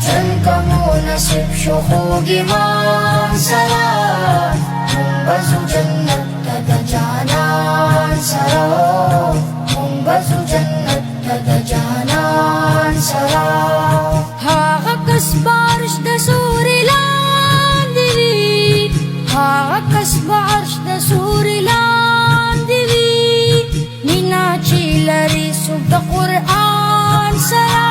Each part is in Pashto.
جنكم نصيب شخوق من سرا منبز جنة تدجانا سرا منبز جنة تدجانا سرا هاغا کس بارش د سوري لاندې وي هاغا کس بارش د سوري لاندې وي مینا چې لري څوک د قرآن سره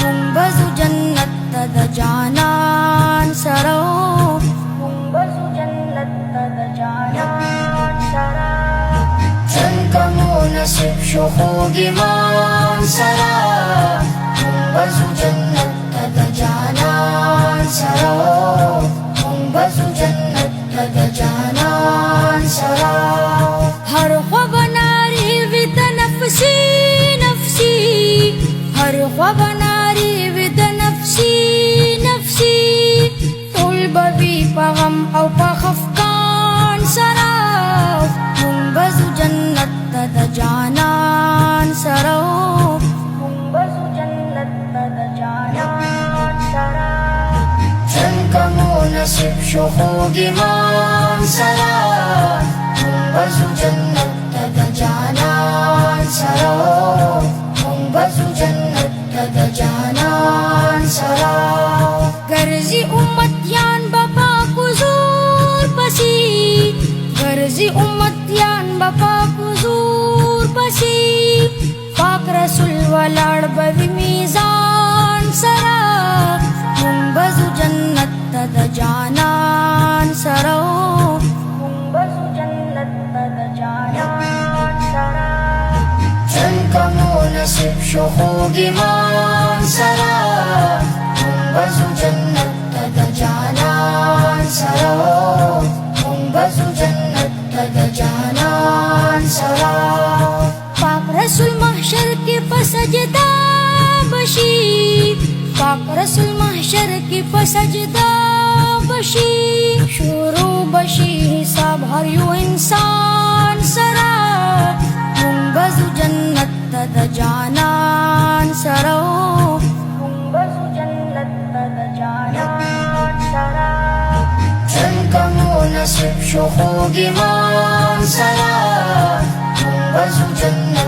منبز جنت ته د جانان سره منبز جنت ته د جانان سره جنكم نصيب شخوق من سرا منبز جنة تدجانا سرا منبز جنة تدجانا سرا هر خوا بناری وی د نفسی نفسی هر خوا بناری وی د نفسی نفسی ټول بوي په غم او په خفقان سره منبز جنت ته د جانان سره منبز جنت ته د جانان سره جنكم نصيب شخوق من سرا منبز جنة تدجانا سرا منبز جنة تدجانا سرا گرزی امتیان بپا کزور پسی گرزی امتیان بپا کزور پسی پاک رسول ولاړ بوی میزان سرا منبز جنت ته د جانان سرا منبز جنت ته د جانان سرا جنكم نصيب شخوق من سرا منبز جنة تدجانا سرا منبز جنة تدجانا سرا پاک رسول محشر کی پسجدہ بشی پاک رسول محشر کی پسجدہ بشی شروع بشی حساب ہر یو انسان سرا منبز جنت ته د جانان سرا منبز جنت ته د جانان سرا جنكم نصيب شخوق من سرا منبز جنة